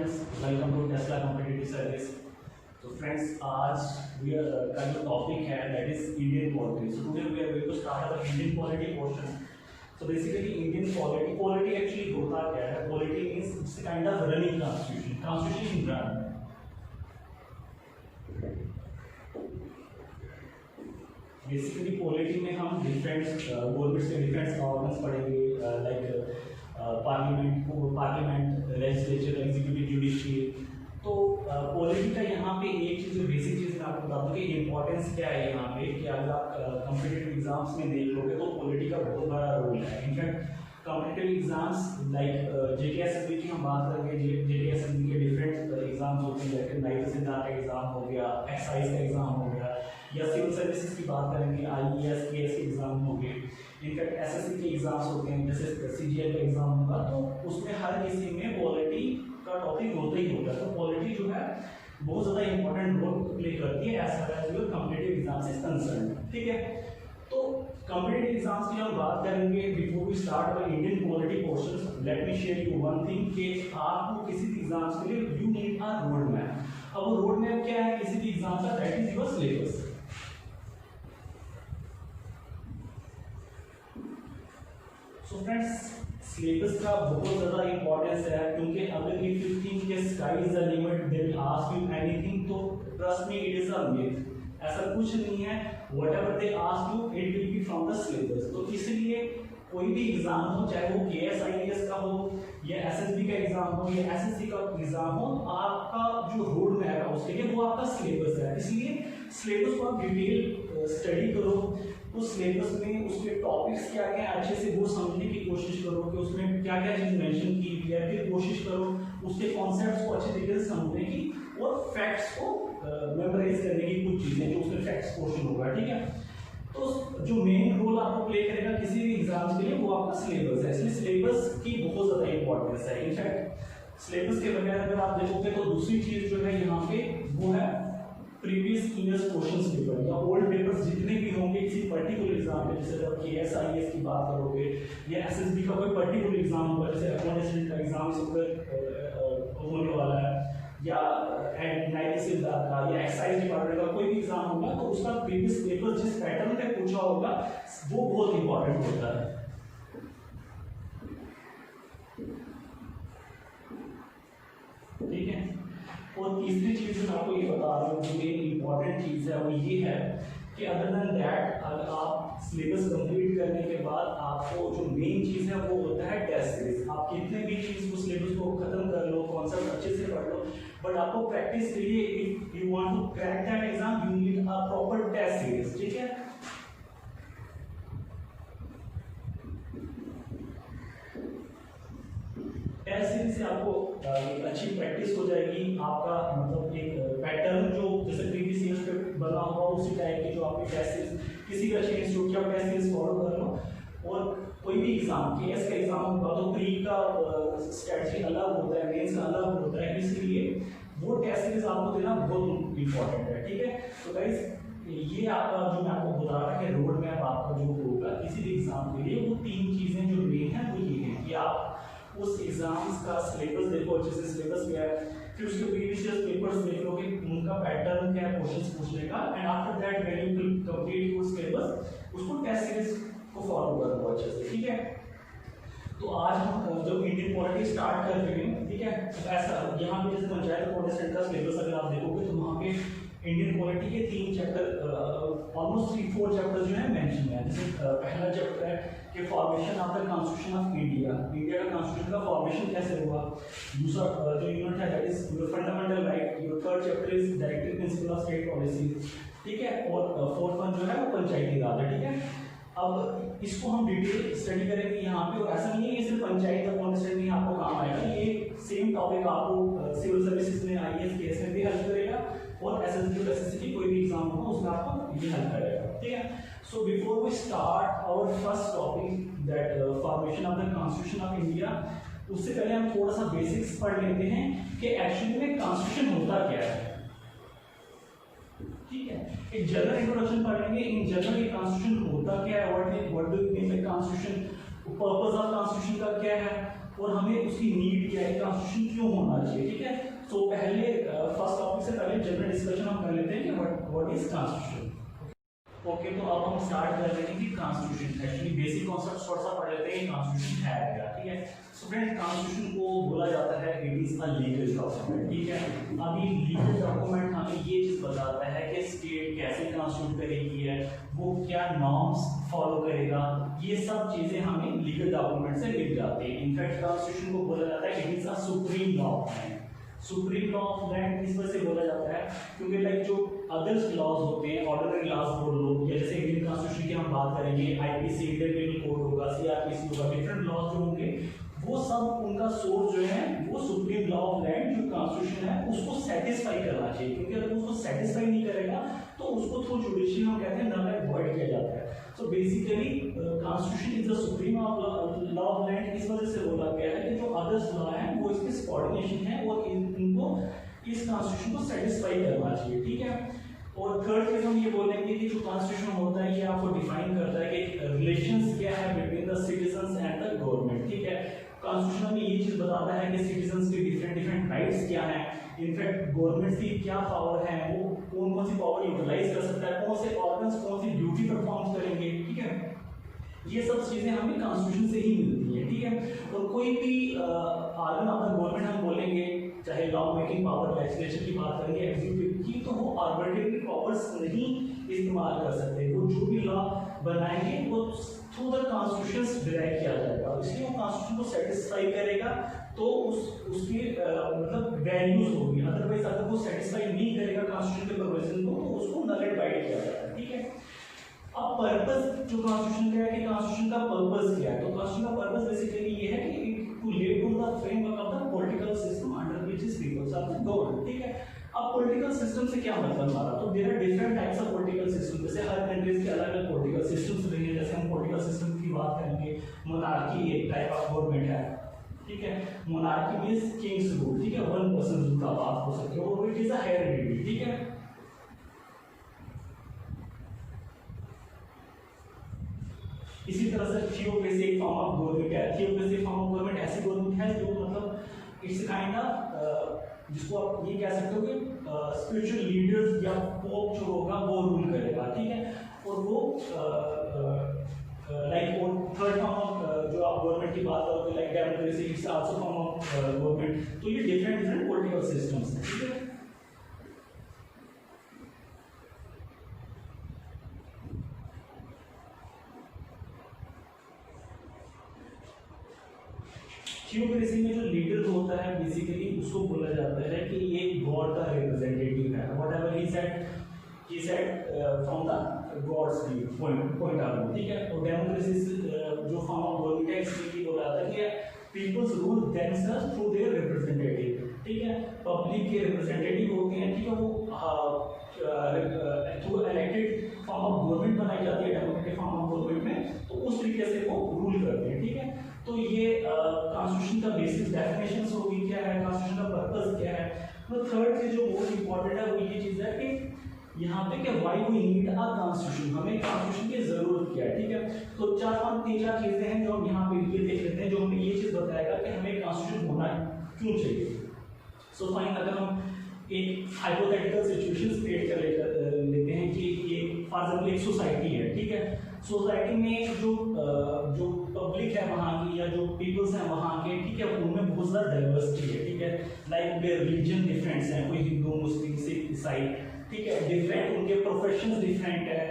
friends, welcome to Tesla Competitive Service. So friends, आज we are का जो topic है that is Indian polity. So today we are going to start our Indian polity portion. So basically Indian polity actually होता क्या है? Polity means it's a kind of running constitution in run. Basically polity में हम different government के different organs पढ़ेंगे like parliament legislature executive judiciary. तो polity का यहाँ पे एक चीज़ जो बेसिक चीज़ मैं आपको बता दूँ कि इम्पोर्टेंस क्या है यहाँ पे कि अगर आप कॉम्पिटिटिव एग्जाम्स में देख लोगे तो पॉलिटी का बहुत बड़ा रोल है। In fact competitive exams like JKSSB की हम बात करेंगे, जेकेएसएसबी के डिफरेंट एग्जाम्स होते हैं जैसे नाइट सिद्धार्थ का एग्जाम हो गया, एक्साइज का एग्जाम हो गया, या सिविल सर्विसेज की बात करेंगे आईएएस केएस के एग्जाम हो गए। इनफैक्ट एसएससी के एग्जाम्स होते हैं जैसे सीजीएल का एग्जाम होगा, तो उसमें हर किसी में पॉलिटी का टॉपिक होता ही होगा। तो पॉलिटी जो है बहुत ज़्यादा इंपॉर्टेंट रोल प्ले करती है as far as your competitive exams is concern. ठीक है, तो कॉम्पिटिटिव एग्जाम्स की हम बात करेंगे। Before we start our Indian polity portion, let me share you one thing कि आपको किसी भी एग्जाम्स के लिए you need a road map. अब वो रोड मैप क्या है किसी भी एग्जाम का? That is your syllabus. So friends, syllabus का बहुत ज़्यादा इंपॉर्टेंस है, क्योंकि अगर इफ यू थिंक कि sky is the limit they will ask you anything, तो trust me it is a myth. ऐसा कुछ नहीं है, whatever they ask you it will be from the syllabus. तो इसलिए कोई भी एग्जाम हो, चाहे वो केएस आईएएस का हो या एसएसबी का एग्जाम हो या एसएससी का एग्जाम हो, आपका जो रोड मैप है उसके लिए वो आपका सिलेबस है। इसलिए सिलेबस को आप डिटेल स्टडी करो, उस सिलेबस में उसके टॉपिक्स क्या क्या अच्छे से वो समझने की कोशिश करो कि उसमें क्या क्या चीज़ मेंशन की हुई है, फिर कोशिश करो उसके कॉन्सेप्ट्स को अच्छे तरीके से समझने की और फैक्ट्स को मेमोराइज करने की, कुछ चीज़ें जो उसमें फैक्ट्स पोर्शन होगा। ठीक है, तो जो मेन रोल आपको प्ले करेगा किसी भी एग्जाम के लिए वो आपका सिलेबस है, इसलिए सिलेबस की बहुत ज़्यादा इंपॉर्टेंस है। इनफैक्ट सिलेबस के बगैर अगर आप देखोगे तो दूसरी चीज़ जो है यहाँ पे वो है प्रीवियस ईयर्स क्वेश्चंस पेपर या ओल्ड पेपर्स जितने भी होंगे किसी पर्टिकुलर एग्जाम में, जैसे अगर केएस आईएएस की बात करोगे या एसएसबी का कोई पर्टिकुलर एग्जाम होगा, जैसे अकाउंटेंट का एग्जाम होने वाला है, या नाइट सिद्धार्थ का या एक्साइज डिपार्टमेंट का कोई भी एग्जाम होगा, तो उसका प्रीवियस पेपर जिस पैटर्न में पूछा होगा वो बहुत इंपॉर्टेंट होता है। ठीक है, और तीसरी चीज मैं आपको ये बता रहा हूँ जो मेन इंपॉर्टेंट चीज है वो ये है कि अदर देन दैट अगर आप सिलेबस कंप्लीट करने के बाद आपको जो मेन चीज है वो होता है टेस्ट सीरीज। आप कितने भी चीज को सिलेबस को खत्म कर लो, कॉन्सेप्ट अच्छे से पढ़ लो, बट आपको प्रैक्टिस के लिए if you want to crack that exam you need a proper test series. ठीक है, टेस्ट सीरीज से आपको एक अच्छी प्रैक्टिस हो जाएगी। आपका मतलब एक पैटर्न जो जैसे प्रीवियस ईयर्स पे बना हुआ उसी टाइप की जो आपकी टेस्ट सीरीज किसी भी अच्छे इंस्टीट्यूट की आप टेस्ट सीरीज फॉलो कर लो। और कोई भी एग्जाम केएस का एग्जाम होगा तो प्री का स्ट्रेटजी अलग होता है, मेंस का अलग होता है, इसलिए वो टेस्ट सीरीज आपको देना बहुत इंपॉर्टेंट है। ठीक है, तो गाइस ये आपका जो मैं आपको बता रहा था कि रोड मैप आपका जो होगा किसी भी एग्जाम के लिए, वो तीन चीजें जो मेन है वो ये है कि आप उस एग्जाम्स का सिलेबस देखो, अच्छे से सिलेबस क्या है, फिर उसके प्रीवियस ईयर पेपर्स देख लो कि उनका पैटर्न क्या है क्वेश्चंस पूछने का, and after that when you will complete your syllabus उसको टेस्ट सीरीज को फॉलो करो अच्छे से। ठीक है, तो आज हम जो इंडियन पॉलिटी स्टार्ट कर रहे हैं। ठीक है, ऐसा यहाँ पे जैसे पंचायत कोऑर्डिनेशन का सिलेबस अगर आप देखोगे तो वहाँ पे इंडियन पॉलिटी के 3 चैप्टर ऑलमोस्ट 3-4 चैप्टर जो है मेंशन है। जैसे पहला चैप्टर है कि formation of the constitution of India, India का कॉन्स्टिट्यूशन का फॉर्मेशन कैसे हुआ। दूसरा जो यूनिट है that is your fundamental right, your third chapter is directive principle of state policy. ठीक है, और फोर्थ वन जो है वो पंचायती राज है। ठीक है, अब इसको हम डिटेल स्टडी करेंगे यहाँ पे, और ऐसा नहीं है कि सिर्फ पंचायत अकाउंटेंट में आपको काम आएगा, ये सेम टॉपिक आपको सिविल सर्विसेज में आईएएस केएस में भी हेल्प करेगा और एसएसबी एसएससी की कोई भी एग्जाम होगा उसमें आपको ये हेल्प करेगा। ठीक है, so before we start our first topic that formation of the constitution of India, उससे पहले हम थोड़ा सा बेसिक्स पढ़ लेते हैं कि एक्चुअली में कॉन्स्टिट्यूशन होता क्या है। ठीक है, एक जनरल इंट्रोडक्शन पढ़ेंगे। इन जनरल ये कॉन्स्टिट्यूशन होता क्या है, what do you mean by constitution, purpose of constitution का क्या है, और हमें उसकी नीड क्या है, कॉन्स्टिट्यूशन क्यों होना चाहिए, ठीक है। तो पहले फर्स्ट टॉपिक से पहले जनरल डिस्कशन हम कर लेते हैं कि व्हाट इज कॉन्स्टिट्यूशन। ओके, तो अब हम स्टार्ट कर रहे हैं कि कॉन्स्टिट्यूशन, एक्चुअली बेसिक कॉन्सेप्ट थोड़ा सा पढ़ लेते हैं कि कॉन्स्टिट्यूशन है क्या, ठीक है। सो फ्रेंड, कॉन्स्टिट्यूशन को बोला जाता है it is a legal document, ठीक है। अभी लीगल डॉक्यूमेंट हमें ये चीज बताता है कि स्टेट कैसे कॉन्स्टिट्यूट करेगी है, वो क्या नॉर्म्स फॉलो करेगा, ये सब चीजें हमें लीगल डॉक्यूमेंट से मिल जाती हैं। इनफैक्ट कॉन्स्टिट्यूशन को बोला जाता है it is a supreme law of land. Supreme law of land इस वजह से बोला जाता है क्योंकि लाइक जो अदर्स लॉज होते हैं, ऑर्डिनरी लॉज बोल लो, या जैसे इंडियन कॉन्स्टिट्यूशन की हम बात करेंगे, आईपीसी, इंडियन पेनल कोड होगा, सीआरपीसी होगा, डिफरेंट लॉज जो होंगे वो सब उनका सोर्स जो है वो सुप्रीम लॉ ऑफ लैंड जो कॉन्स्टिट्यूशन है उसको सेटिस्फाई करना चाहिए, क्योंकि अगर उसको सेटिस्फाई नहीं करेगा तो उसको थ्रू जुडिशियल हम कहते हैं नल एंड वॉइड किया जाता है। So basically constitution is the supreme law of land इस वजह से बोला गया है कि जो अदर्स लॉ है वो इसके सबऑर्डिनेशन है और इनको इस कॉन्स्टिट्यूशन को सेटिस्फाई करना चाहिए, ठीक है। और थर्ड चीज हम ये बोलेंगे कि जो कॉन्स्टिट्यूशन होता है ये आपको डिफाइन करता है कि रिलेशंस क्या है between the citizens and the government, ठीक है। कॉन्स्टिट्यूशन में ये चीज बताता है कि सिटीजंस के डिफरेंट राइट्स क्या हैं, इनफैक्ट गवर्नमेंट की क्या पावर है, वो कौन सी पावर यूटिलाइज कर सकता है, कौन से ऑर्गन्स कौन सी ड्यूटी परफॉर्म करेंगे, ठीक है। ये सब चीजें हमें कॉन्स्टिट्यूशन से ही मिलती है, ठीक है। और कोई भी ऑर्गन ऑफ द गवर्नमेंट हम बोलेंगे, चाहे लॉ मेकिंग पावर, लेजिस्लेचर की बात करेंगे, एग्जीक्यूटिव की, तो वो आर्बिट्रेरी पावर्स नहीं इस्तेमाल कर सकते। वो जो भी लॉ बनाएंगे वो थ्रू द कॉन्स्टिट्यूशन डिराइव किया जाएगा, इसलिए वो कॉन्स्टिट्यूशन को सेटिस्फाई करेगा तो उसकी मतलब वैल्यूज होगी। अदरवाइज अगर वो सेटिस्फाई नहीं करेगा कॉन्स्टिट्यूशन के प्रोविजन को तो उसको नल एंड वॉइड किया जाएगा, ठीक है। अब पर्पस जो कॉन्स्टिट्यूशन का है कि कॉन्स्टिट्यूशन का पर्पस क्या है, तो कॉन्स्टिट्यूशन का पर्पस बेसिकली ये है कि to lay down the framework of the political system under which is peoples are governed, ठीक है। अब पॉलिटिकल सिस्टम से क्या मतलब हमारा, तो there are different types of political system, जैसे हर कंट्रीज के अलग अलग पॉलिटिकल सिस्टम्स रहेंगे। जैसे हम पॉलिटिकल सिस्टम की बात करेंगे, मोनार्की एक टाइप ऑफ गवर्नमेंट है, ठीक है। मोनार्की मींस किंग्स रूल, ठीक है, वन पर्सन रूल का बात हो सकती है, और इट इज अ हेरेडिटी, ठीक है। इसी तरह से थियोक्रेसी एक फॉर्म ऑफ गवर्नमेंट है। थियोक्रेसी फॉर्म ऑफ गवर्नमेंट ऐसी गवर्नमेंट है जो मतलब इट्स काइंड ऑफ जिसको आप ये कह सकते हो कि स्पिरिचुअल लीडर्स या पोप जो होगा वो रूल करेगा, ठीक है। और वो लाइक और थर्ड फॉर्म ऑफ जो आप गवर्नमेंट की बात करोगे like democracy, it's also form of government. तो ये डिफरेंट पॉलिटिकल सिस्टम्स हैं, ठीक है। थियोक्रेसी में जो लीडर होता है बेसिकली उसको बोला जाता है कि ये गॉड का रिप्रेजेंटेटिव है, whatever he said from the gods view point of view, ठीक है। और डेमोक्रेसी जो फॉर्म ऑफ गवर्नमेंट है इसमें बोला जाता है कि peoples rule themselves through their representative, ठीक है। पब्लिक के रिप्रेजेंटेटिव होते हैं, ठीक है, वो through elected form of government बनाई जाती है डेमोक्रेटिक फॉर्म ऑफ गवर्नमेंट में, तो उस तरीके से वो रूल करते हैं, ठीक है। तो ये कॉन्स्टिट्यूशन का बेसिक डेफिनेशंस होगी क्या है, कॉन्स्टिट्यूशन का पर्पस क्या है। तो थर्ड चीज जो बहुत इंपॉर्टेंट है वो ये चीज है कि यहाँ पे कि why we need a constitution, हमें कॉन्स्टिट्यूशन की जरूरत क्या है, ठीक है। तो तीन चार चीजें हैं जो हम यहाँ पे ये देख लेते हैं जो हमें ये चीज बताएगा कि हमें कॉन्स्टिट्यूशन होना क्यों चाहिए। सो फाइन, अगर हम एक हाइपोथेटिकल सिचुएशन क्रिएट कर लेते हैं कि ये फॉर एग्जांपल एक सोसाइटी है, ठीक है। सोसाइटी में जो पब्लिक है वहाँ की या जो पीपल्स हैं वहाँ के, ठीक है, उनमें बहुत ज़्यादा डाइवर्सिटी है, ठीक है। लाइक उनके रिलीजन डिफरेंट्स हैं, कोई हिंदू, मुस्लिम, सिख, ईसाई, ठीक है, डिफरेंट, उनके प्रोफेशंस डिफरेंट है,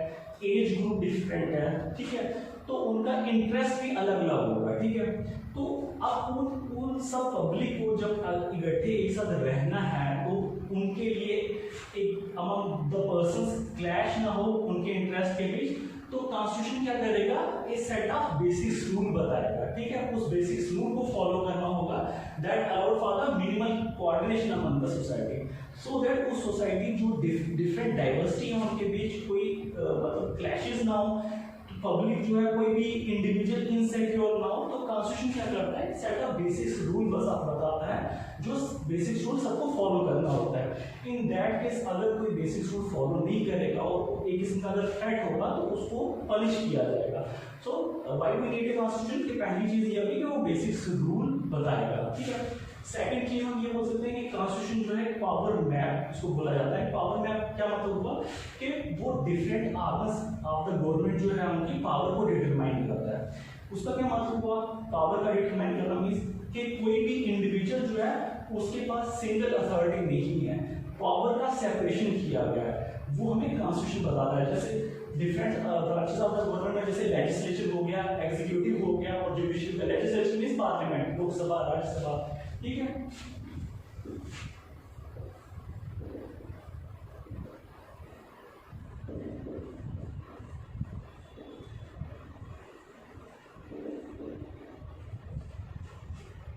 एज ग्रुप डिफरेंट है, ठीक है। तो उनका इंटरेस्ट भी अलग अलग होगा, ठीक है। तो अब उन सब पब्लिक को जब इकट्ठे एक साथ रहना है तो उनके लिए एक अमंग द पर्संस क्लैश ना हो उनके इंटरेस्ट के बीच, तो कॉन्स्टिट्यूशन क्या करेगा, एक सेट ऑफ बेसिक्स रूल बताएगा, ठीक है। उस बेसिक्स रूल को फॉलो करना होगा that allow for the minimal coordination among the society, so that उस सोसाइटी जो डिफरेंट डाइवर्सिटी है उनके बीच कोई मतलब क्लैशेस ना हो, पब्लिक जो है कोई भी इंडिविजुअल इनसिक्योर ना हो। तो कॉन्स्टिट्यूशन क्या करता है, सेट ऑफ बेसिक्स रूल बस आप बताता है जो बेसिक्स रूल सबको फॉलो करना होता है। इन दैट केस अगर कोई बेसिक्स रूल फॉलो नहीं करेगा और एक किस्म का अगर थ्रेट होगा तो उसको पनिश किया जाएगा। So why we need a constitution की पहली चीज ये है कि वो बेसिक्स रूल बताएगा, ठीक है। सेकंड चीज हम ये बोल सकते हैं कि कॉन्स्टिट्यूशन जो है पावर मैप इसको बोला जाता है। पावर मैप क्या मतलब हुआ कि वो different arms of the government जो है उनकी पावर को डिटरमाइन करता है। उसका क्या मतलब हुआ, पावर का डिटरमाइन करना मींस कि कोई भी इंडिविजुअल जो है उसके पास सिंगल अथॉरिटी नहीं है, पावर का सेपरेशन किया गया है, वो हमें कॉन्स्टिट्यूशन बताता है। जैसे different branches of the government में जैसे लेजिस्लेचर हो गया, एग्जीक्यूटिव हो गया और judicial. Legislature means parliament, Lok Sabha, Rajya Sabha, ठीक है।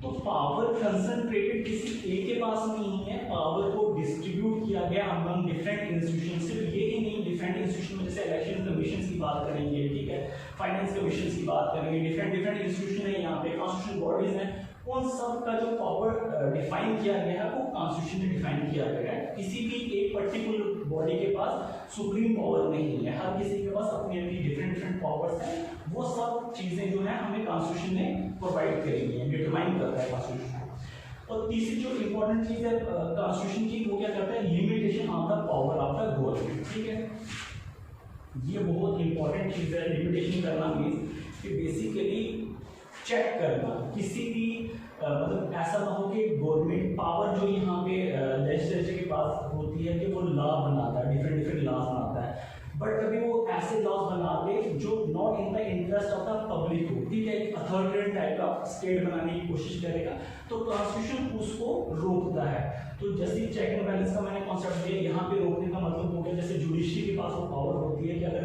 तो पावर कंसंट्रेटेड किसी एक के पास नहीं है, पावर को डिस्ट्रीब्यूट किया गया अमंग डिफरेंट इंस्टीट्यूशन। सिर्फ ये ही नहीं, डिफरेंट इंस्टीट्यूशन में जैसे इलेक्शन कमीशन की बात करेंगे, ठीक है, फाइनेंस कमीशन की बात करेंगे, डिफरेंट इंस्टीट्यूशन है, यहाँ पे कॉन्स्टिट्यूशनल बॉडीज हैं, उन सब का जो पावर डिफाइन किया गया है वो कॉन्स्टिट्यूशन में डिफाइन किया गया है। किसी भी एक पर्टिकुलर बॉडी के पास सुप्रीम पावर नहीं है, हर किसी के पास अपनी अपनी डिफरेंट पावर्स हैं। वो सब चीजें जो है हमें कॉन्स्टिट्यूशन ने प्रोवाइड करेंगी, डिटरमाइन करता है कॉन्स्टिट्यूशन। और तीसरी जो इंपॉर्टेंट चीज है कॉन्स्टिट्यूशन की, वो क्या करता है, limitation of the power of the government, ठीक है। ये बहुत इंपॉर्टेंट चीज है, लिमिटेशन करना मीन्स कि बेसिकली चेक करना, किसी भी मतलब ऐसा ना हो कि गवर्नमेंट पावर जो यहाँ पे लेजिस्लेचर के पास होती है कि वो लॉ बनाता है, डिफरेंट लॉज बनाता है, बट कभी वो ऐसे लॉज बना दे जो not in the interest of the public हो, ठीक है, एक अथॉरिटेरियन टाइप का स्टेट बनाने की कोशिश करेगा, तो कॉन्स्टिट्यूशन उसको रोकता है। तो जैसे चेक एंड बैलेंस का मैंने कॉन्सेप्ट दिया, यहाँ पे रोकने का मतलब हो गया जैसे जुडिशरी के पास वो पावर होती है कि अगर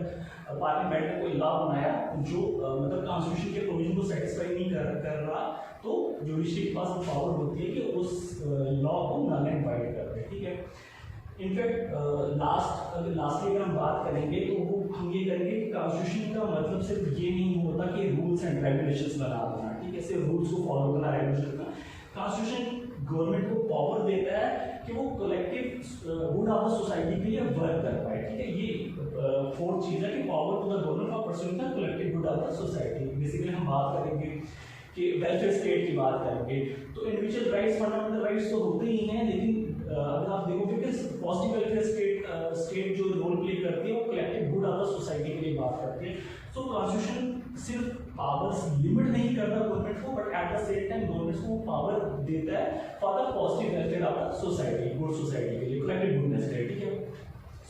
पार्लियामेंट ने कोई लॉ बनाया जो मतलब कॉन्स्टिट्यूशन के प्रोविजन को सेटिस्फाई नहीं कर रहा, तो जुडिशरी के पास वो पावर होती है कि उस लॉ को नल एंड वाइड कर दे, ठीक है। इनफैक्ट लास्टली अगर हम बात करेंगे तो वो हम ये करेंगे कि कॉन्स्टिट्यूशन का मतलब सिर्फ ये नहीं होता कि रूल्स एंड रेगुलेशंस बना देना, ठीक है, सिर्फ रूल्स को फॉलो करना, रेगुलेशन करना। कॉन्स्टिट्यूशन गवर्नमेंट को पावर देता है कि वो collective good of the society के लिए वर्क कर पाए, ठीक है। ये फोर्थ चीज है कि power to the government for pursuing the collective good of the society. Basically हम बात करेंगे कि वेलफेयर स्टेट की बात करेंगे तो इंडिविजुअल राइट्स, फंडामेंटल राइट्स तो होते ही हैं, लेकिन अगर आप देखोगे कि पॉजिटिव वेलफेयर स्टेट जो रोल प्ले करती है वो collective good of the society के लिए बात करती है। सो कॉन्स्टिट्यूशन सिर्फ पावर्स लिमिट नहीं करता गवर्नमेंट को, but at the same time government को पावर देता है for the positive welfare of the society, good society के लिए, कलेक्टिव गुडनेस के लिए, ठीक है।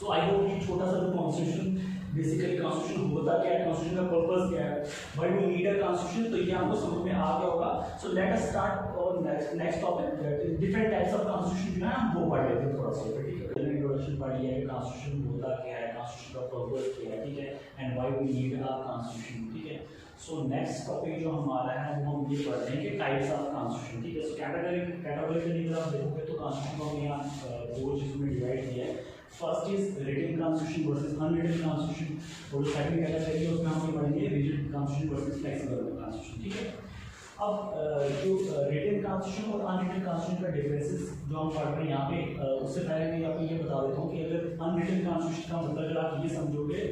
सो आई होप ये छोटा सा कॉन्स्टिट्यूशन, बेसिकली कॉन्स्टिट्यूशन होता क्या है, कॉन्स्टिट्यूशन का पर्पस क्या है, why we need a constitution, तो ये आपको समझ में आ गया होगा। So let us start our next topic, different types of constitution जो है हम वो पढ़ लेते हैं थोड़ा सा, ठीक है। इंट्रोडक्शन पढ़ लिया है, कॉन्स्टिट्यूशन होता क्या है, कॉन्स्टिट्यूशन का पर्पस क्या है, ठीक है, and why we need a constitution, ठीक है। सो नेक्स्ट टॉपिक जो हमारा है वो हम ये पढ़ रहे हैं कि टाइप्स ऑफ कॉन्स्टिट्यूशन, ठीक है। सो कैटेगरी अगर आप देखोगे तो कॉन्स्टिट्यूशन को हमने यहाँ दो चीजों में डिवाइड किया है। First is written constitution versus unwritten constitution, और जो सेकंड कैटेगरी है उसमें हम ये पढ़ेंगे rigid constitution versus flexible constitution, ठीक है। अब जो रिटन कॉन्स्टिट्यूशन और अनरिटन कॉन्स्टिट्यूशन का डिफरेंसेस जो हम पढ़ रहे हैं यहाँ पे, उससे पहले मैं आपको ये बता देता हूँ कि अगर अनरिटन कॉन्स्टिट्यूशन का मतलब अगर आप ये समझोगे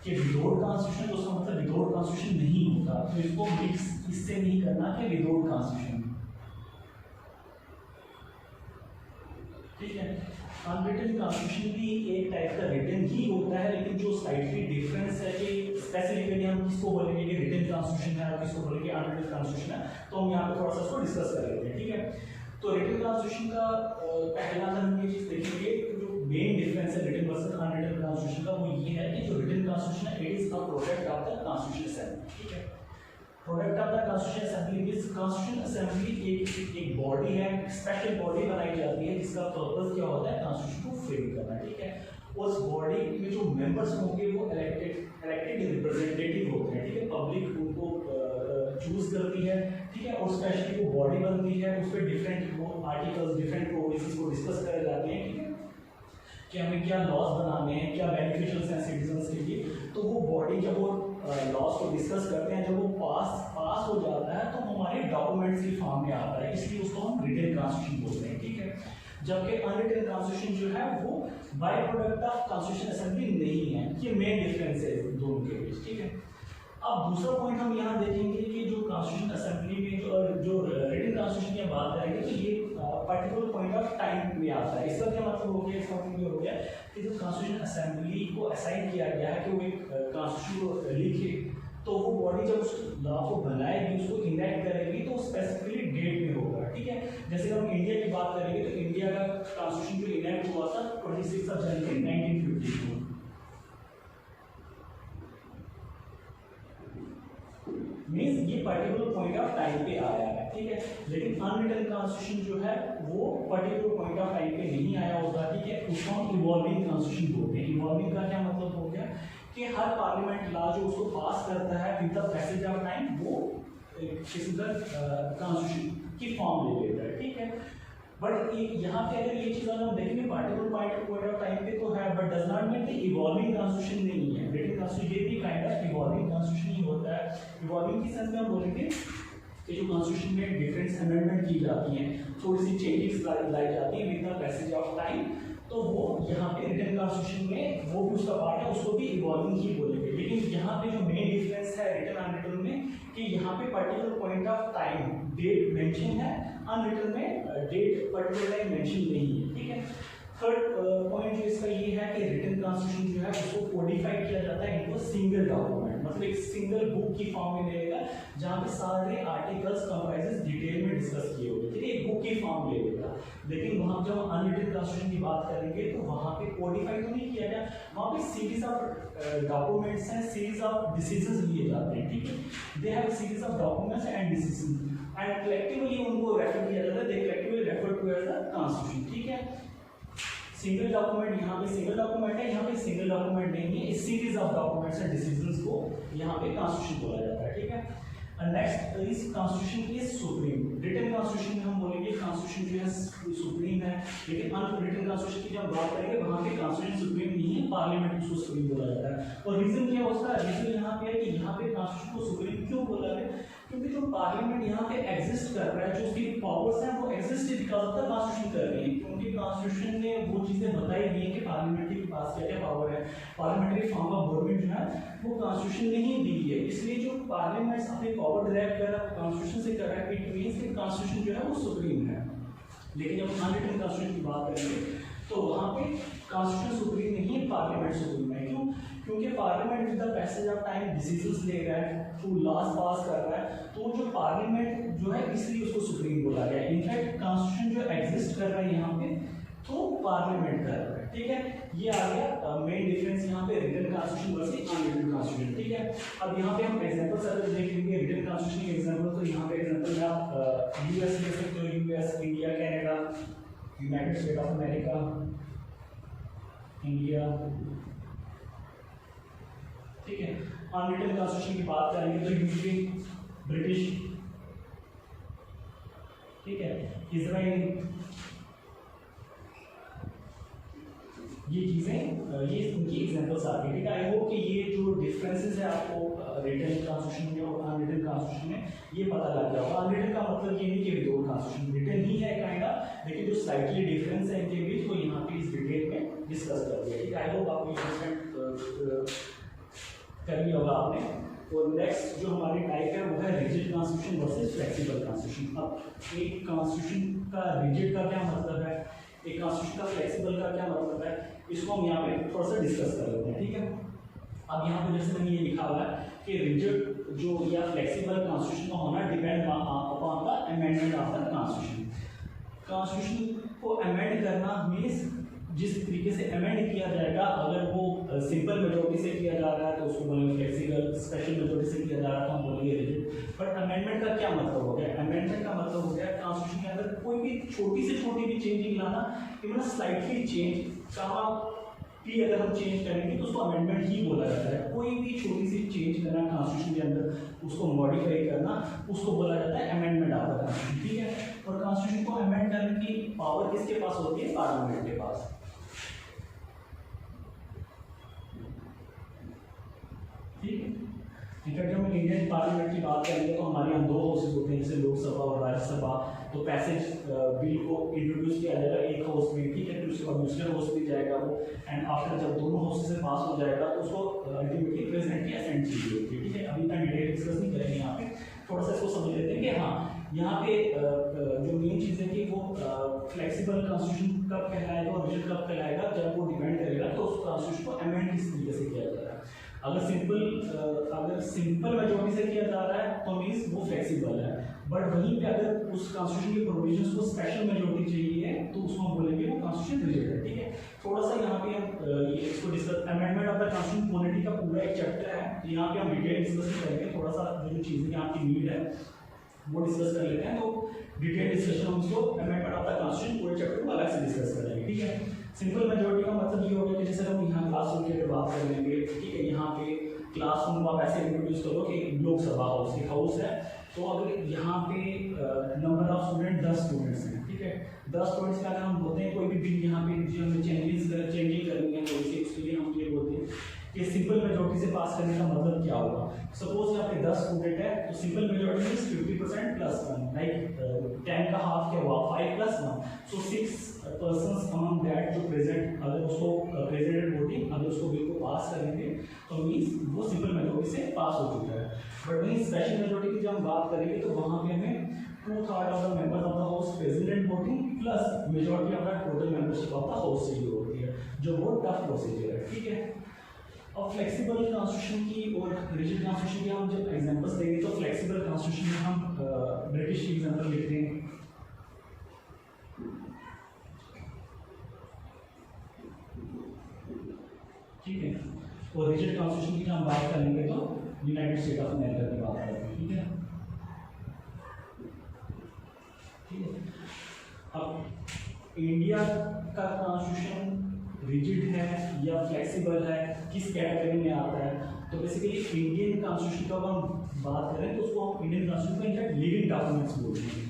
कि विदाउट कॉन्स्टिट्यूशन, तो उसका मतलब विदाउट कॉन्स्टिट्यूशन नहीं होता, तो इसको मिक्स इससे नहीं करना कि विदाउट कॉन्स्टिट्यूशन, ठीक है। अनरिटन कॉन्स्टिट्यूशन भी एक टाइप का रिटन ही होता है, लेकिन जो स्लाइटली डिफरेंस है कि स्पेसिफिकली हम किसको बोलेंगे कि रिटन कॉन्स्टिट्यूशन है और किसको बोलेंगे अनरिटन कॉन्स्टिट्यूशन है, तो हम यहाँ पे थोड़ा सा इसको डिस्कस कर लेते हैं, ठीक है। तो रिटन कॉन्स्टिट्यूशन का पहला हम ये चीज देखेंगे, जो मेन डिफरेंस है रिटन वर्सेस अनरिटन कॉन्स्टिट्यूशन का, वो ये है कि जो रिटन कॉन्स्टिट्यूशन है it is a product of the constitution assembly, ठीक है। Product of the constitution assembly means constitution assembly एक बॉडी है, स्पेशल बॉडी बनाई जाती है जिसका पर्पस क्या होता है, कॉन्स्टिट्यूशन को फ्रेम करना, ठीक है। उस बॉडी में जो मेंबर्स होंगे वो इलेक्टेड रिप्रेजेंटेटिव होते हैं, ठीक है, पब्लिक उनको चूज करती है, ठीक है, और स्पेशली वो बॉडी बनती है, उस पर डिफरेंट आर्टिकल्स, डिफरेंट प्रोविजंस को डिस्कस करे जाते हैं, ठीक है, कि हमें क्या लॉज बनाने हैं, क्या बेनिफिशियल हैं सिटीजन्स के लिए। तो वो बॉडी जब वो लॉज को डिस्कस करते हैं, जब वो पास हो जाता है तो हमारे डॉक्यूमेंट्स की फॉर्म में आता है, इसलिए उसको हम रिटन कॉन्स्टिट्यूशन बोलते हैं, ठीक है। जबकि अनरिटन कॉन्स्टिट्यूशन जो है वो by product of constitution assembly नहीं है, ये मेन डिफरेंस है दोनों के बीच, ठीक है। अब दूसरा पॉइंट हम यहाँ देखेंगे कि जो कॉन्स्टिट्यूशन असेंबली में जो रिटन कॉन्स्टिट्यूशन की बात करेंगे तो ये पर्टिकुलर पॉइंट ऑफ टाइम में आता है। इसका क्या मतलब हो गया, इसका मतलब ये हो गया कि जो कॉन्स्टिट्यूशन असेंबली को असाइन किया गया है कि वो एक कॉन्स्टिट्यूशन को लिखे, तो वो बॉडी जब उस लॉ को बनाएगी, उसको इनैक्ट करेगी, तो स्पेसिफिकली डेट में होगा। ठीक है, जैसे हम इंडिया की बात करेंगे तो इंडिया का कॉन्स्टिट्यूशन जो इनैक्ट हुआ था 26 जनवरी 1952 मीन्स ये पर्टिकुलर पॉइंट ऑफ टाइम पे आया है। ठीक है, लेकिन अनरिटन कॉन्स्टिट्यूशन जो है वो पर्टिकुलर पॉइंट ऑफ टाइम पे नहीं आया होता। ठीक है, उसको हम इवॉल्विंग कॉन्स्टिट्यूशन बोलते हैं। इवॉल्विंग का क्या मतलब हो गया कि हर पार्लियामेंट लॉ जो उसको पास करता है with the passage of time वो किसी कॉन्स्टिट्यूशन की फॉर्म ले लेता है। ठीक है, बट यहाँ पे अगर ये चीज़ हम देखेंगे पर्टिकुलर पॉइंट ऑफ टाइम पे तो है, बट डज नॉट मीन कि इवॉल्विंग कॉन्स्टिट्यूशन नहीं है। रिटन कॉन्स्टिट्यूशन ये भी काइंड ऑफ इवॉल्विंग कॉन्स्टिट्यूशन ही होता है। इवॉल्विंग की सेंस में हम बोलेंगे कि जो कॉन्स्टिट्यूशन में डिफरेंस अमेंडमेंट की जाती हैं, थोड़ी सी चेंजेस लाई जाती है with the passage of time, तो वो यहाँ पे रिटन कॉन्स्टिट्यूशन में वो भी उसका पार्ट है, उसको भी इवॉल्विंग ही बोलेंगे। लेकिन यहाँ पे जो मेन डिफरेंस है रिटन अनरिटन में कि यहाँ पे particular point of time date mention है, अनरिटन में डेट पर्टिकुलर टाइम मेंशन नहीं है। ठीक है, थर्ड पॉइंट जो इसका ये है कि रिटन कॉन्स्टिट्यूशन जो है उसको कोडिफाइड किया जाता है इनको सिंगल डॉक्यूमेंट, मतलब एक सिंगल बुक की फॉर्म में मिलेगा जहाँ पे सारे आर्टिकल्स कंप्राइजेस डिटेल में डिस्कस किए होंगे। ठीक है, एक बुक की फॉर्म ले लेगा। लेकिन वहाँ जब हम अनरिटन कॉन्स्टिट्यूशन की बात करेंगे तो वहाँ पे कोडिफाइड तो नहीं किया गया, वहाँ पे सीरीज ऑफ डॉक्यूमेंट्स हैं, सीरीज ऑफ डिसीजंस लिए जाते हैं। ठीक है, they have series of documents and decisions and collectively उनको रेफर किया जाता है, they collectively refer to as the constitution. ठीक है, सिंगल डॉक्यूमेंट यहाँ पे सिंगल डॉक्यूमेंट है, यहाँ पे सिंगल डॉक्यूमेंट नहीं है, इस series of documents and decisions को यहाँ पे कॉन्स्टिट्यूशन बोला जाता है। ठीक है, next is constitution is supreme. Written constitution में हम बोलेंगे कॉन्स्टिट्यूशन जो है सुप्रीम है, लेकिन अनरिटन कॉन्स्टिट्यूशन की जब बात करेंगे वहाँ पे कॉन्स्टिट्यूशन सुप्रीम नहीं है, पार्लियामेंट उसको सुप्रीम बोला जाता है। और रीजन क्या है उसका, रीजन यहाँ पे है कि यहाँ पे कॉन्स्टिट्यूशन को सुप्रीम क्यों बोला है, क्योंकि जो पार्लियामेंट यहाँ पे एग्जिस्ट कर रहा है, जो उसकी पावर्स हैं वो exist because of the constitution कर रही है, क्योंकि कॉन्स्टिट्यूशन ने वो चीजें बताई गई हैं कि पार्लियामेंट के पास क्या क्या पावर है, पार्लियामेंट्री फॉर्म ऑफ गवर्नमेंट जो है वो कॉन्स्टिट्यूशन ने ही दी है। इसलिए जो पार्लियामेंट अपने पावर डिराइव कर रहा है कॉन्स्टिट्यूशन से कर रहा है, इट मींस कि कॉन्स्टिट्यूशन जो है वो सुप्रीम है। लेकिन जब अनरिटन कॉन्स्टिट्यूशन की बात करेंगे तो वहाँ पे कॉन्स्टिट्यूशन सुप्रीम नहीं है, पार्लियामेंट सुप्रीम है। क्यों, क्योंकि parliament with the passage of time decisions ले रहा है, थ्रू लॉज पास कर रहा है, तो जो पार्लियामेंट जो है इसलिए उसको सुप्रीम बोला गया। इनफैक्ट कॉन्स्टिट्यूशन जो एग्जिस्ट कर रहा है यहाँ पे तो पार्लियामेंट कर रहा है। ठीक है, ये आ गया मेन डिफरेंस यहाँ पे written constitution versus unwritten constitution. ठीक है, अब यहाँ पे हम एग्जांपल्स अगर देख लेंगे रिटन कॉन्स्टिट्यूशन के एग्जांपल, तो यहाँ पे एग्जांपल में आप यूएस ले सकते हो, US, India, Canada, United state of America, India. ठीक है, अनरिटन कॉन्स्टिट्यूशन की बात करेंगे तो यूके, ब्रिटिश, ठीक है, इजराइल, ये चीजें ये इनकी एग्जांपल्स आ गई। ठीक है, आई होप कि ये जो डिफरेंसेस है आपको रिटन कॉन्स्टिट्यूशन में और अनरिटन कॉन्स्टिट्यूशन में ये पता लग गया होगा। अनरिटन का मतलब ये नहीं कि विदाउट कॉन्स्टिट्यूशन, रिटन ही है काइंड ऑफ, लेकिन जो स्लाइटली डिफरेंस है इनके बीच वो यहाँ पे इस डिटेल में डिस्कस कर दिया। ठीक है, आई होप आपको अंडरस्टैंड कर लिया होगा आपने। और नेक्स्ट जो हमारी टाइप है वो है rigid constitution versus flexible constitution. अब एक कॉन्स्टिट्यूशन का रिजिड का क्या मतलब है, एक कॉन्स्टिट्यूशन का फ्लेक्सिबल का क्या मतलब है, इसको हम यहाँ पे थोड़ा सा डिस्कस कर लेते हैं। ठीक है, अब यहाँ पे जैसे मैंने ये लिखा हुआ है कि रिजिड जो या फ्लेक्सिबल कॉन्स्टिट्यूशन का होना depend upon the amendment of the constitution. Constitution को अमेंड करना मीन्स जिस तरीके से अमेंड किया जाएगा, अगर वो सिंपल मेजोरिटी से किया जा रहा है तो उसको बोलेंगे फ्लेक्सिबल, स्पेशल मेजोरिटी से किया जा रहा है तो हम बोलेंगे रिजिड। बट अमेंडमेंट का क्या मतलब हो गया, अमेंडमेंट का मतलब हो गया कॉन्स्टिट्यूशन के अंदर कोई भी छोटी से छोटी भी चेंजिंग लाना, इवन स्लाइटली चेंज कहाँ भी अगर हम चेंज करेंगे तो उसको अमेंडमेंट ही बोला जाता है। कोई भी छोटी सी चेंज करना कॉन्स्टिट्यूशन के अंदर, उसको मॉडिफाई करना, उसको बोला जाता है अमेंडमेंट ऑफ द कॉन्स्टिट्यूशन। ठीक है, और कॉन्स्टिट्यूशन को अमेंड करने की पावर किसके पास होती है, पार्लियामेंट के पास। ठीक है, इनफैक्ट जब हम इंडियन पार्लियामेंट की बात करेंगे तो हमारे यहाँ दो हाउसेज होते हैं, जैसे लोकसभा और राज्यसभा। तो पैसेज बिल को इंट्रोड्यूस किया जाएगा एक हाउस में, ठीक है, फिर उसके बाद दूसरे हाउस में जाएगा वो, एंड आफ्टर जब दोनों हाउस से पास हो जाएगा तो उसको अल्टीमेटली प्रेजेंट या सेंड चाहिए होती है, ठीक है। अभी इतना डिटेल डिस्कस नहीं करेंगे यहाँ पे, थोड़ा सा इसको समझ लेते हैं कि हाँ यहाँ पे जो मेन चीज़ है कि वो फ्लेक्सिबल कॉन्स्टिट्यूशन कब कहलाएगा और रिजिड कब कहलाएगा, जब वो डिपेंड करेगा तो उस कॉन्स्टिट्यूशन को अमेंड किस तरीके से किया जा रहा है। अगर सिंपल मेजॉरिटी से किया जा रहा है तो मीन्स वो फ्लेक्सिबल है, बट वहीं पे अगर उस कॉन्स्टिट्यूशन के प्रोविजंस को स्पेशल मेजॉरिटी चाहिए तो उसको हम बोलेंगे वो कॉन्स्टिट्यूशन रिजिड है, ठीक है। थोड़ा सा यहाँ पे हम ये इसको discuss amendment of the constitution polity का पूरा एक चैप्टर है, तो यहाँ पे हम डिटेल डिस्कस करेंगे, थोड़ा सा जो चीज़ें आपकी नीड है वो डिस्कस कर लेते हैं। तो डिटेल डिस्कशन हम उसको अमेंडमेंट ऑफ द कॉन्स्टिट्यूशन पूरे चैप्टर को अलग से डिस्कस करेंगे, ठीक है। सिंपल मेजॉरिटी का मतलब ये हो गया कि जैसे हम यहाँ क्लासरूम की बात कर लेंगे, ठीक है, यहाँ पे क्लासरूम को आप ऐसे इंट्रोड्यूस करो कि लोकसभा हाउस एक हाउस है, तो अगर यहाँ पे नंबर ऑफ स्टूडेंट 10 स्टूडेंट्स हैं, ठीक है, 10 स्टूडेंट्स का अगर हम बोलते हैं कोई भी बिल यहाँ पे जो हमें चेंजिंग करनी है तो उसके लिए हम ये बोलते हैं कि सिंपल मेजॉरिटी से पास करने का मतलब क्या होगा। सपोज यहाँ पे 10 स्टूडेंट है तो simple majority means 50% plus 1, like 10 का हाफ क्या हुआ 5 + 1, सो 6 पर्सन्स अमंग दैट जो प्रेजेंट, अगर उसको प्रेजेंटेड वोटिंग अगर उसको बिल को पास करेंगे तो मीन्स वो सिंपल मेजॉरिटी से पास हो चुका है। बट वहीं स्पेशल मेजॉरिटी की जब हम बात करेंगे तो वहाँ पे हमें 2/3 of the members of the house presented voting plus majority of the total membership of the house चाहिए होती है, जो बहुत टफ प्रोसीजर है, ठीक है। और फ्लेक्सिबल कॉन्स्टिट्यूशन की और रिजिड कॉन्स्टिट्यूशन की हम जब एग्जांपल्स देंगे तो फ्लेक्सिबल कॉन्स्टिट्यूशन में हम ब्रिटिश की एग्जांपल लेते हैं, ठीक है, और रिजिड कॉन्स्टिट्यूशन की हम बात करेंगे तो यूनाइटेड स्टेट ऑफ अमेरिका की बात करेंगे, ठीक है, ठीक है। अब इंडिया का कॉन्स्टिट्यूशन रिजिड है या फ्लेक्सिबल है, किस कैटेगरी में आता है, तो बेसिकली इंडियन कॉन्स्टिट्यूशन का हम बात करें तो उसको हम इंडियन कॉन्स्टिट्यूशन में इनफैक्ट लिविंग डॉक्यूमेंट्स बोलते हैं।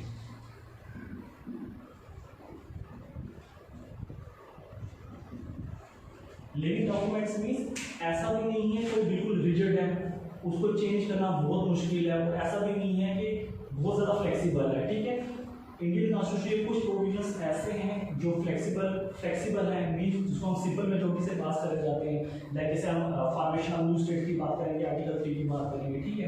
लिविंग डॉक्यूमेंट्स मीन्स ऐसा भी नहीं है कोई बिल्कुल रिजिड है, उसको चेंज करना बहुत मुश्किल है, और ऐसा भी नहीं है कि बहुत ज़्यादा फ्लेक्सिबल है, ठीक है। इंडियन कॉन्स्टिट्यूशन के कुछ प्रोविजंस ऐसे हैं जो फ्लेक्सिबल है, मीन्स जिसको हम सिंपल मेजॉरिटी से पास करे जाते हैं, लाइक जैसे हम फॉर्मेशन ऑफ न्यू स्टेट की बात करेंगे, आर्टिकल 3 की बात करेंगे, ठीक है,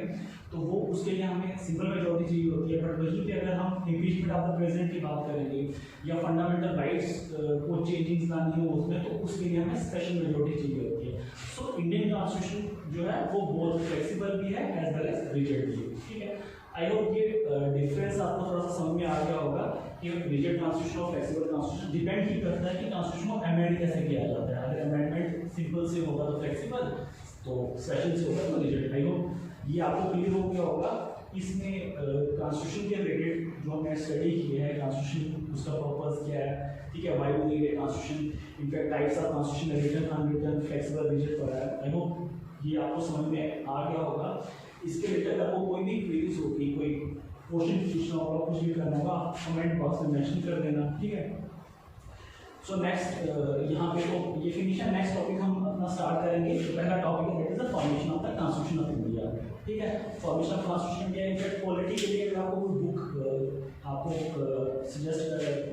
तो वो उसके लिए हमें सिंपल मेजॉरिटी चाहिए होती है। बट वहीं पे अगर हम इम्पीचमेंट ऑफ द प्रेसिडेंट की बात करेंगे या फंडामेंटल राइट्स को चेंजिंग्स लानी हो उसमें, तो उसके लिए हमें स्पेशल मेजॉरिटी चाहिए होती है। सो इंडियन कॉन्स्टिट्यूशन जो है वो बहुत फ्लेक्सिबल भी है एज वेल एज रिजिड भी है, ठीक है। आई होप ये डिफरेंस आपको थोड़ा सा समझ में आ गया होगा कि रिजिड कॉन्स्टिट्यूशन और फ्लेक्सिबल कॉन्स्टिट्यूशन डिपेंड ही करता है कि कॉन्स्टिट्यूशन को अमेंड कैसे किया जाता है। अगर अमेंडमेंट सिंपल से होगा तो फ्लेक्सिबल, तो स्पेशल से होगा तो रिजिड। आई होप ये आपको क्लियर हो गया होगा। इसमें कॉन्स्टिट्यूशन के रिलेटेड जो हमने स्टडी की है, कॉन्स्टिट्यूशन उसका पर्पस क्या है, ठीक है, why we need a constitution, in fact types of constitution, written, unwritten, flexible, rigid पढ़ा है। आई होप ये आपको समझ में आ गया होगा। इसके रिलेटेड आपको कोई भी क्वेरीज होगी, कोई क्वेश्चन पूछना होगा, कुछ भी करना होगा, कमेंट बॉक्स में मेंशन कर देना, ठीक है। सो नेक्स्ट यहाँ पे तो ये फिनिश है। नेक्स्ट टॉपिक हम अपना स्टार्ट करेंगे। तो पहला टॉपिक है that is the formation of the constitution of India, ठीक है। Formation of constitution India in fact polity के लिए अगर आपको कोई बुक आपको सजेस्ट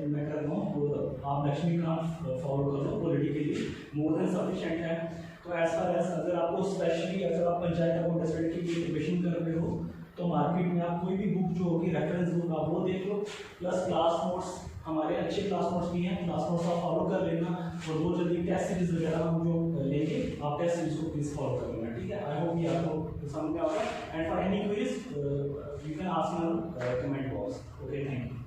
मैं कर रहा हूँ तो आप लक्ष्मीकांत फॉलो कर लो, पॉलिटी के लिए मोर देन सफिशिएंट है। तो एज फार एज अगर आपको स्पेशली अगर आप पंचायत अकाउंटेंट के लिए प्रिपरेशन कर रहे हो तो मार्केट में आप कोई भी बुक जो होगी रेफरेंस बुक आप वो देख लो, प्लस क्लास नोट्स, हमारे अच्छे क्लास नोट्स भी हैं, क्लास नोट्स आप फॉलो कर लेना। और वो जल्दी टेस्ट सीरीज वगैरह हम जो लेंगे आप टेस्ट सीरीज को प्लीज फॉलो कर लेना, ठीक है। आई होप ये आपको समझ में आएगा। And for any queries you can ask in comment box. Okay, thank you.